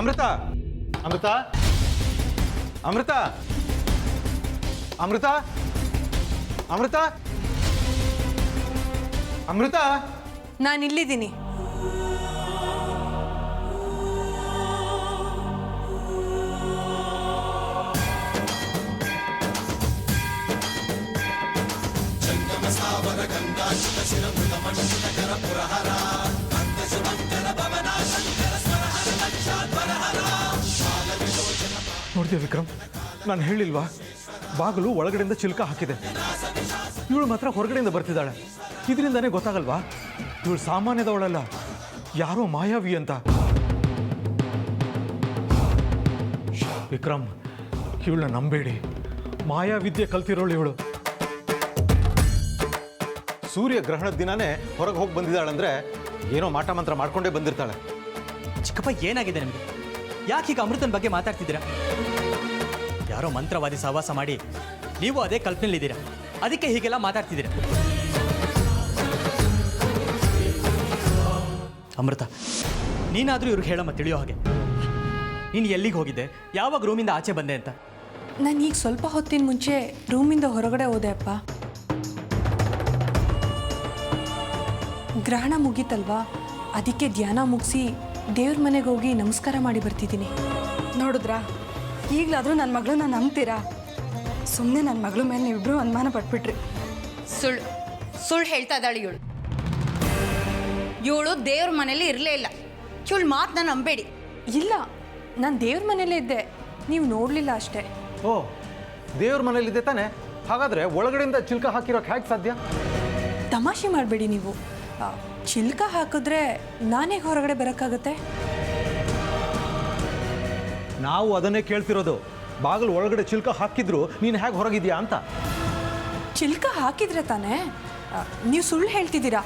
ಅಮೃತ ಅಮೃತ ಅಮೃತ ಅಮೃತ ಅಮೃತ ಅಮೃತ ನಾನಿಲ್ಲಿದ್ದೀನಿ. ನೋಡ್ತೀಯ ವಿಕ್ರಮ್, ನಾನು ಹೇಳಿಲ್ವಾ ಬಾಗಿಲು ಒಳಗಡೆಯಿಂದ ಚಿಲ್ಕ ಹಾಕಿದೆ. ಇವಳು ಮಾತ್ರ ಹೊರಗಡೆಯಿಂದ ಬರ್ತಿದ್ದಾಳೆ. ಇದರಿಂದಾನೇ ಗೊತ್ತಾಗಲ್ವಾ ಇವಳು ಸಾಮಾನ್ಯದವಳಲ್ಲ, ಯಾರೋ ಮಾಯಾವಿ ಅಂತ. ವಿಕ್ರಮ್, ಇವಳನ್ನ ನಂಬೇಡಿ. ಮಾಯಾವಿದ್ಯೆ ಕಲ್ತಿರೋಳು ಇವಳು. ಸೂರ್ಯ ಗ್ರಹಣದ ದಿನಾನೇ ಹೊರಗೆ ಹೋಗಿ ಬಂದಿದ್ದಾಳಂದ್ರೆ ಏನೋ ಮಾಟ ಮಂತ್ರ ಮಾಡ್ಕೊಂಡೇ ಬಂದಿರ್ತಾಳೆ. ಚಿಕ್ಕಪ್ಪ, ಏನಾಗಿದೆ ನಿಮಗೆ? ಯಾಕೆ ಈಗ ಅಮೃತನ ಬಗ್ಗೆ ಮಾತಾಡ್ತಿದ್ದೀರಾ? ಯಾರೋ ಮಂತ್ರವಾದಿ ಸಹವಾಸ ಮಾಡಿ ನೀವು ಅದೇ ಕಲ್ಪನೆಯಲ್ಲಿದ್ದೀರಾ, ಅದಕ್ಕೆ ಹೀಗೆಲ್ಲ ಮಾತಾಡ್ತಿದ್ದೀರಾ. ಅಮೃತ, ನೀನಾದರೂ ಇವ್ರಿಗೆ ಹೇಳಮ್ಮ, ತಿಳಿಯೋ ಹಾಗೆ. ನೀನು ಎಲ್ಲಿಗೆ ಹೋಗಿದ್ದೆ, ಯಾವಾಗ ರೂಮಿಂದ ಆಚೆ ಬಂದೆ ಅಂತ? ನಾನು ಈಗ ಸ್ವಲ್ಪ ಹೊತ್ತಿನ ಮುಂಚೆ ರೂಮಿಂದ ಹೊರಗಡೆ ಹೋದೆ ಅಪ್ಪ. ಗ್ರಹಣ ಮುಗೀತಲ್ವಾ, ಅದಕ್ಕೆ ಧ್ಯಾನ ಮುಗಿಸಿ ದೇವ್ರ ಮನೆಗೆ ಹೋಗಿ ನಮಸ್ಕಾರ ಮಾಡಿ ಬರ್ತಿದ್ದೀನಿ. ನೋಡಿದ್ರಾ, ಈಗಲಾದರೂ ನನ್ನ ಮಗಳನ್ನ ನಂಬ್ತೀರಾ? ಸುಮ್ಮನೆ ನನ್ನ ಮಗಳ ಮೇಲೆ ನೀವಿಬ್ರು ಅನುಮಾನ ಪಟ್ಬಿಟ್ರಿ. ಸುಳ್ಳು ಹೇಳ್ತಾ ಇದ್ದಾಳೆ ಇವಳು. ಇವಳು ದೇವ್ರ ಮನೇಲಿ ಇರಲೇ ಇಲ್ಲ. ಇವಳು ಮಾತನ್ನ ನಂಬೇಡಿ. ಇಲ್ಲ, ನಾನು ದೇವ್ರ ಮನೇಲೇ ಇದ್ದೆ, ನೀವು ನೋಡಲಿಲ್ಲ ಅಷ್ಟೇ. ಓ, ದೇವ್ರ ಮನೇಲಿದೆ ತಾನೆ? ಹಾಗಾದ್ರೆ ಒಳಗಡೆಯಿಂದ ಚಿಲ್ಕ ಹಾಕಿರೋಕೆ ಹೇಗೆ ಸಾಧ್ಯ? ತಮಾಷೆ ಮಾಡಬೇಡಿ ನೀವು. ಚಿಲ್ಕ ಹಾಕಿದ್ರೆ ನಾನೇ ಹೊರಗಡೆ ಬರೋಕ್ಕಾಗತ್ತೆ? ನಾವು ಅದನ್ನೇ ಕೇಳ್ತಿರೋದು. ಬಾಗಿಲು ಒಳಗಡೆ ಚಿಲ್ಕ ಹಾಕಿದ್ರು ನೀನು ಹೇಗೆ ಹೊರಗಿದ್ಯಾ ಅಂತ. ಚಿಲ್ಕ ಹಾಕಿದ್ರೆ ತಾನೇ? ನೀವು ಸುಳ್ಳು ಹೇಳ್ತಿದ್ದೀರಾ.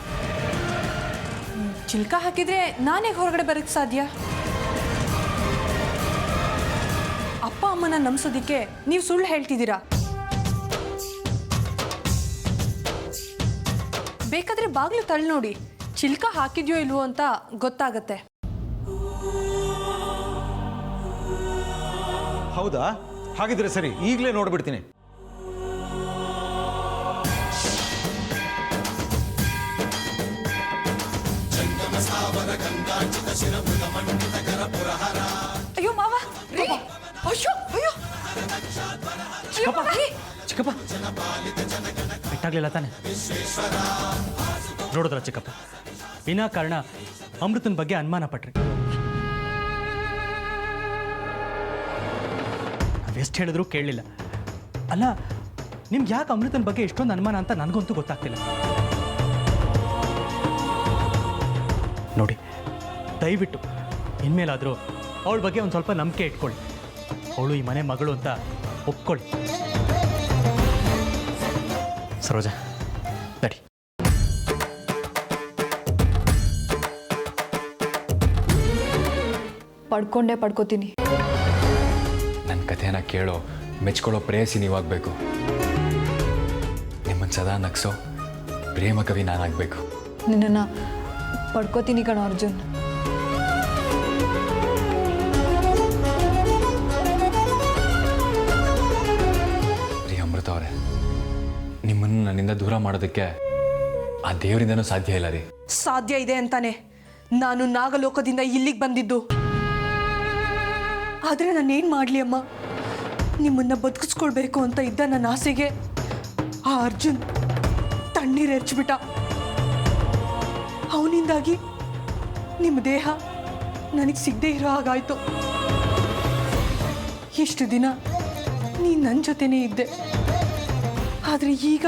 ಚಿಲ್ಕ ಹಾಕಿದ್ರೆ ನಾನೇ ಹೊರಗಡೆ ಬರೋಕ್ಕೆ ಸಾಧ್ಯ? ಅಪ್ಪ ಅಮ್ಮನ ನಂಬಿಸೋದಕ್ಕೆ ನೀವು ಸುಳ್ಳು ಹೇಳ್ತಿದ್ದೀರಾ. ಬೇಕಾದ್ರೆ ಬಾಗಿಲು ತಳ್ಳಿ ನೋಡಿ, ಚಿಲ್ಕ ಹಾಕಿದ್ಯೋ ಇಲ್ವೋ ಅಂತ ಗೊತ್ತಾಗತ್ತೆ. ಹೌದಾ? ಹಾಗಿದ್ರೆ ಸರಿ, ಈಗಲೇ ನೋಡ್ಬಿಡ್ತೀನಿ. ಅಯ್ಯೋ ಮಾವ, ಅಯ್ಯೋ ಅಯ್ಯೋ, ಚಿಕ್ಕಪ್ಪ, ಬಿಟ್ಟಾಗ್ಲಿಲ್ಲ ತಾನೆ? ನೋಡಿದ್ರ ಚಿಕ್ಕಪ್ಪ, ವಿನಾಕಾರಣ ಅಮೃತನ ಬಗ್ಗೆ ಅನುಮಾನ ಪಟ್ರಿ. ನಾವೆಷ್ಟು ಹೇಳಿದ್ರು ಕೇಳಲಿಲ್ಲ. ಅಲ್ಲ, ನಿಮ್ಗೆ ಯಾಕೆ ಅಮೃತನ ಬಗ್ಗೆ ಎಷ್ಟೊಂದು ಅನುಮಾನ ಅಂತ ನನಗಂತೂ ಗೊತ್ತಾಗ್ತಿಲ್ಲ. ನೋಡಿ, ದಯವಿಟ್ಟು ಇನ್ಮೇಲಾದರೂ ಅವಳ ಬಗ್ಗೆ ಒಂದು ಸ್ವಲ್ಪ ನಂಬಿಕೆ ಇಟ್ಕೊಳ್ಳಿ. ಅವಳು ಈ ಮನೆ ಮಗಳು ಅಂತ ಒಪ್ಕೊಳ್ಳಿ. ಸರೋಜಾ, ನಡಿ. ಪಡ್ಕೋತೀನಿ. ನನ್ನ ಕಥೆನ ಕೇಳೋ, ಮೆಚ್ಕೊಳ್ಳೋ ಪ್ರೇಯಸಿ ನೀವಾಗಬೇಕು. ನಿಮ್ಮನ್ನು ಸದಾ ನಗ್ಸೋ ಪ್ರೇಮ ಕವಿ ನಾನಾಗಬೇಕು. ನಿನ್ನನ್ನು ಪಡ್ಕೋತೀನಿ ಕಣೋ ಅರ್ಜುನ್. ಅಮೃತ ಅವರೇ, ನಿಮ್ಮನ್ನು ನನ್ನಿಂದ ದೂರ ಮಾಡೋದಕ್ಕೆ ಆ ದೇವರಿಂದನೂ ಸಾಧ್ಯ ಇಲ್ಲ ರೀ. ಸಾಧ್ಯ ಇದೆ ಅಂತಾನೆ ನಾನು ನಾಗಲೋಕದಿಂದ ಇಲ್ಲಿಗೆ ಬಂದಿದ್ದು. ಆದರೆ ನಾನೇನು ಮಾಡಲಿ ಅಮ್ಮ? ನಿಮ್ಮನ್ನು ಬದುಕಿಸ್ಕೊಳ್ಬೇಕು ಅಂತ ಇದ್ದ ನನ್ನ ಆಸೆಗೆ ಆ ಅರ್ಜುನ್ ತಣ್ಣೀರು ಎರಚಿಬಿಟ್ಟ. ಅವನಿಂದಾಗಿ ನಿಮ್ಮ ದೇಹ ನನಗೆ ಸಿಗದೆ ಇರೋ ಹಾಗಾಯಿತು. ಇಷ್ಟು ದಿನ ನೀನು ನನ್ನ ಜೊತೆನೇ ಇದ್ದೆ, ಆದರೆ ಈಗ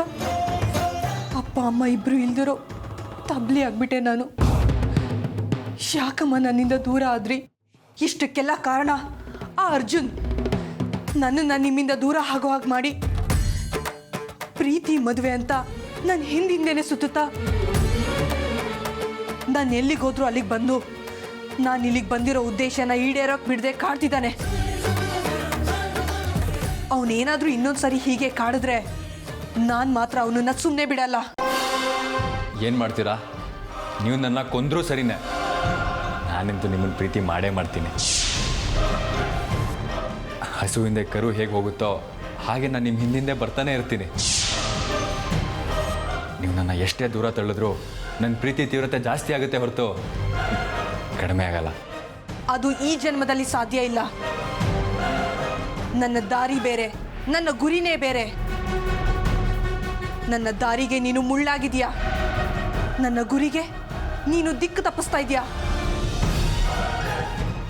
ಅಪ್ಪ ಅಮ್ಮ ಇಬ್ಬರು ಇಲ್ದಿರೋ ತಬ್ಲಿ ಆಗ್ಬಿಟ್ಟೆ ನಾನು. ಯಾಕಮ್ಮ ನನ್ನಿಂದ ದೂರ ಆದ್ರಿ? ಇಷ್ಟಕ್ಕೆಲ್ಲ ಕಾರಣ ಆ ಅರ್ಜುನ್. ನನ್ನನ್ನು ನಿಮ್ಮಿಂದ ದೂರ ಆಗೋ ಹಾಗೆ ಮಾಡಿ ಪ್ರೀತಿ ಮದುವೆ ಅಂತ ನಾನು ಹಿಂದಿಂದೇನೆ ಸುತ್ತಾ ನಾನು ಎಲ್ಲಿಗೆ ಹೋದ್ರು ಅಲ್ಲಿಗೆ ಬಂದು ನಾನು ಇಲ್ಲಿಗೆ ಬಂದಿರೋ ಉದ್ದೇಶನ ಈಡೇರೋಕೆ ಬಿಡದೆ ಕಾಡ್ತಿದ್ದಾನೆ. ಅವನೇನಾದರೂ ಇನ್ನೊಂದು ಸರಿ ಹೀಗೆ ಕಾಡಿದ್ರೆ ನಾನು ಮಾತ್ರ ಅವನನ್ನ ಸುಮ್ಮನೆ ಬಿಡಲ್ಲ. ಏನು ಮಾಡ್ತೀರಾ? ನೀವು ನನ್ನ ಕೊಂದರೂ ಸರಿನೇ, ನಾನಂತೂ ನಿಮ್ಮನ್ನು ಪ್ರೀತಿ ಮಾಡೇ ಮಾಡ್ತೀನಿ. ಹಸುವಿಂದ ಕರು ಹೇಗೆ ಹೋಗುತ್ತೋ ಹಾಗೆ ನಾನು ನಿಮ್ಮ ಹಿಂದಿಂದೆ ಬರ್ತಾನೆ ಇರ್ತೀನಿ. ನೀವು ನನ್ನ ಎಷ್ಟೇ ದೂರ ತಳ್ಳಿದ್ರು ನನ್ನ ಪ್ರೀತಿ ತೀವ್ರತೆ ಜಾಸ್ತಿ ಆಗುತ್ತೆ ಹೊರತು ಕಡಿಮೆ ಆಗಲ್ಲ. ಅದು ಈ ಜನ್ಮದಲ್ಲಿ ಸಾಧ್ಯ ಇಲ್ಲ. ನನ್ನ ದಾರಿ ಬೇರೆ, ನನ್ನ ಗುರಿನೇ ಬೇರೆ. ನನ್ನ ದಾರಿಗೆ ನೀನು ಮುಳ್ಳಾಗಿದೆಯಾ, ನನ್ನ ಗುರಿಗೆ ನೀನು ದಿಕ್ಕು ತಪ್ಪಿಸ್ತಾ ಇದೆಯಾ?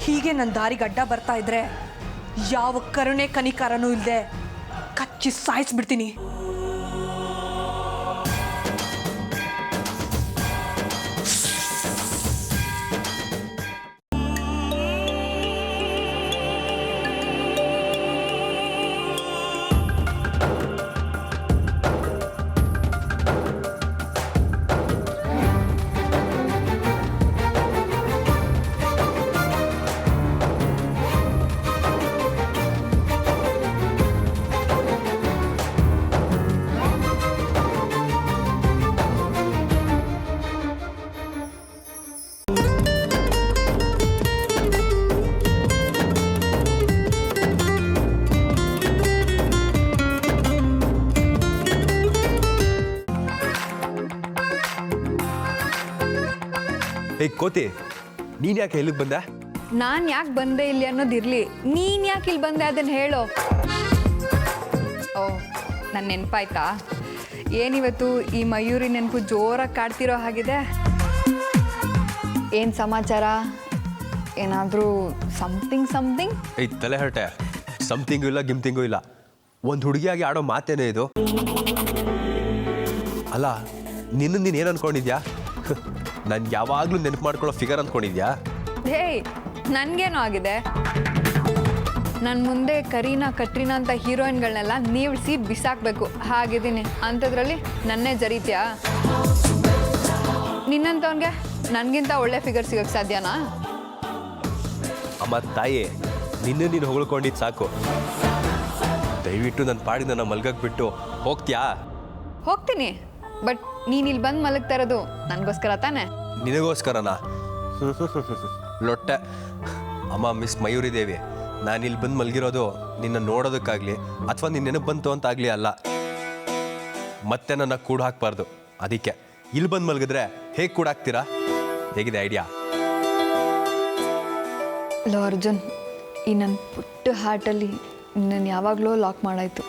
ಹೀಗೆ ನನ್ನ ದಾರಿಗೆ ಅಡ್ಡ ಬರ್ತಾ ಇದ್ರೆ ಯಾವ ಕರುಣೆ ಕನಿಕಾರನೂ ಇಲ್ಲದೆ ಕಚ್ಚಿ ಸಾಯಿಸ್ಬಿಡ್ತೀನಿ. ಏಯ್ ಕೋತಿ, ನೀನು ಯಾಕೆ ಇಲ್ಲಿಗೆ ಬಂದೆ? ನಾನು ಯಾಕೆ ಬಂದೆ ಇಲ್ಲಿ ಅನ್ನೋದಿರಲಿ, ನೀನು ಯಾಕೆ ಇಲ್ಲಿ ಬಂದೆ ಅದನ್ನು ಹೇಳು. ಓ, ನನ್ನ ನೆನಪಾಯ್ತಾ? ಏನಿವತ್ತು ಈ ಮಯೂರಿ ನೆನಪು ಜೋರಾಗಿ ಕಾಡ್ತಿರೋ ಹಾಗಿದೆ. ಏನು ಸಮಾಚಾರ? ಏನಾದರೂ ಸಮಥಿಂಗ್? ಏಯ್ ತಲೆ ಹರಟೆ, ಸಮಥಿಂಗು ಇಲ್ಲ ಗಿಮ್ತಿಂಗು ಇಲ್ಲ. ಒಂದು ಹುಡುಗಿಯಾಗಿ ಆಡೋ ಮಾತೇನೇ ಇದು? ಅಲ್ಲ, ನೀನು ಏನು ಅಂದ್ಕೊಂಡಿದ್ಯಾ? ನಾನು ಯಾವಾಗಲೂ ನೆನಪು ಮಾಡ್ಕೊಳ್ಳೋ ಫಿಗರ್ ಅಂದ್ಕೊಂಡಿದ್ಯಾ? ಹೇಯ್, ನನಗೇನೋ ಆಗಿದೆ. ನನ್ನ ಮುಂದೆ ಕರೀನಾ ಕಟ್ರೀನಾ ಅಂತ ಹೀರೋಯಿನ್ಗಳನ್ನೆಲ್ಲ ನೀವಿಡಿಸಿ ಬಿಸಾಕಬೇಕು ಹಾಗಿದ್ದೀನಿ. ಅಂಥದ್ರಲ್ಲಿ ನನ್ನೇ ಜರೀತ್ಯಾ? ನಿನ್ನಂಥವ್ನಿಗೆ ನನಗಿಂತ ಒಳ್ಳೆ ಫಿಗರ್ ಸಿಗೋಕ್ಕೆ ಸಾಧ್ಯನಾ? ಅಮ್ಮ ತಾಯಿ, ನೀನು ಹೊಗಳ್ಕೊಂಡಿದ್ದು ಸಾಕು. ದಯವಿಟ್ಟು ನನ್ನ ಪಾಡಿ ನನ್ನ ಮಲ್ಗಕ್ಕೆ ಬಿಟ್ಟು ಹೋಗ್ತೀಯಾ? ಹೋಗ್ತೀನಿ, ಬಟ್ ನೀನು ಇಲ್ಲಿ ಬಂದು ಮಲಗ್ತಾ ಇರೋದು ನನಗೋಸ್ಕರ ತಾನೆ? ನಿನಗೋಸ್ಕರನಾ? ಲೊಟ್ಟೆ. ಅಮ್ಮ ಮಿಸ್ ಮಯೂರಿ ದೇವಿ, ನಾನು ಇಲ್ಲಿ ಬಂದು ಮಲಗಿರೋದು ನಿನ್ನ ನೋಡೋದಕ್ಕಾಗಲಿ ಅಥವಾ ನಿನ್ನ ನೆನಪು ಬಂತು ಅಂತಾಗಲಿ ಅಲ್ಲ. ಮತ್ತೆ ನನ್ನ ಕೂಡು ಹಾಕಬಾರ್ದು. ಅದಕ್ಕೆ ಇಲ್ಲಿ ಬಂದು ಮಲಗಿದ್ರೆ ಹೇಗೆ ಕೂಡ ಹಾಕ್ತೀರಾ? ಹೇಗಿದೆ ಐಡಿಯಾ? ಲೋ ಅರ್ಜುನ್, ಈ ನನ್ನ ಪುಟ್ಟ ಹಾರ್ಟಲ್ಲಿ ನಿನ್ನನ್ನು ಯಾವಾಗಲೂ ಲಾಕ್ ಮಾಡಾಯಿತು.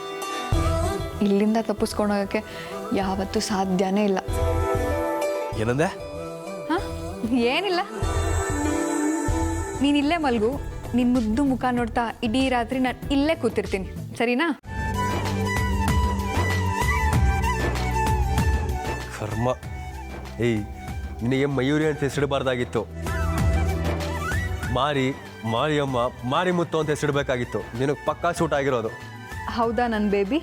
ಇಲ್ಲಿಂದ ತಪ್ಪಿಸ್ಕೊಂಡೋಗೋಕ್ಕೆ ಯಾವತ್ತೂ ಸಾಧ್ಯನೇ ಇಲ್ಲ. ಏನಂದೆ? ಹಾಂ, ಏನಿಲ್ಲ. ನೀನು ಇಲ್ಲೇ ಮಲಗು, ನಿನ್ನ ಮುದ್ದು ಮುಖ ನೋಡ್ತಾ ಇಡೀ ರಾತ್ರಿ ನಾನು ಇಲ್ಲೇ ಕೂತಿರ್ತೀನಿ, ಸರಿನಾ? ಕರ್ಮ. ಏಯ್, ನಿನಗೆ ಮಯೂರಿ ಅಂತ ಹೆಸರಿಡಬಾರ್ದಾಗಿತ್ತು. ಮಾರಿಯಮ್ಮ, ಮಾರಿಮುತ್ತು ಅಂತ ಹೆಸರಿಡಬೇಕಾಗಿತ್ತು. ನಿನಗೆ ಪಕ್ಕಾ ಸೂಟ್ ಆಗಿರೋದು. ಹೌದಾ ನನ್ನ ಬೇಬಿ?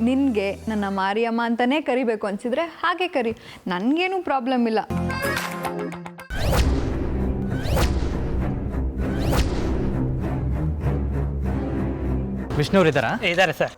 ನಿನಗೆ ನನ್ನ ಮಾರಿಯಮ್ಮ ಅಂತಲೇ ಕರಿಬೇಕು ಅನಿಸಿದ್ರೆ ಹಾಗೆ ಕರಿ, ನನಗೇನು ಪ್ರಾಬ್ಲಮ್ ಇಲ್ಲ. ವಿಷ್ಣು ಅವ್ರು ಇದ್ದಾರಾ? ಇದ್ದಾರೆ ಸರ್.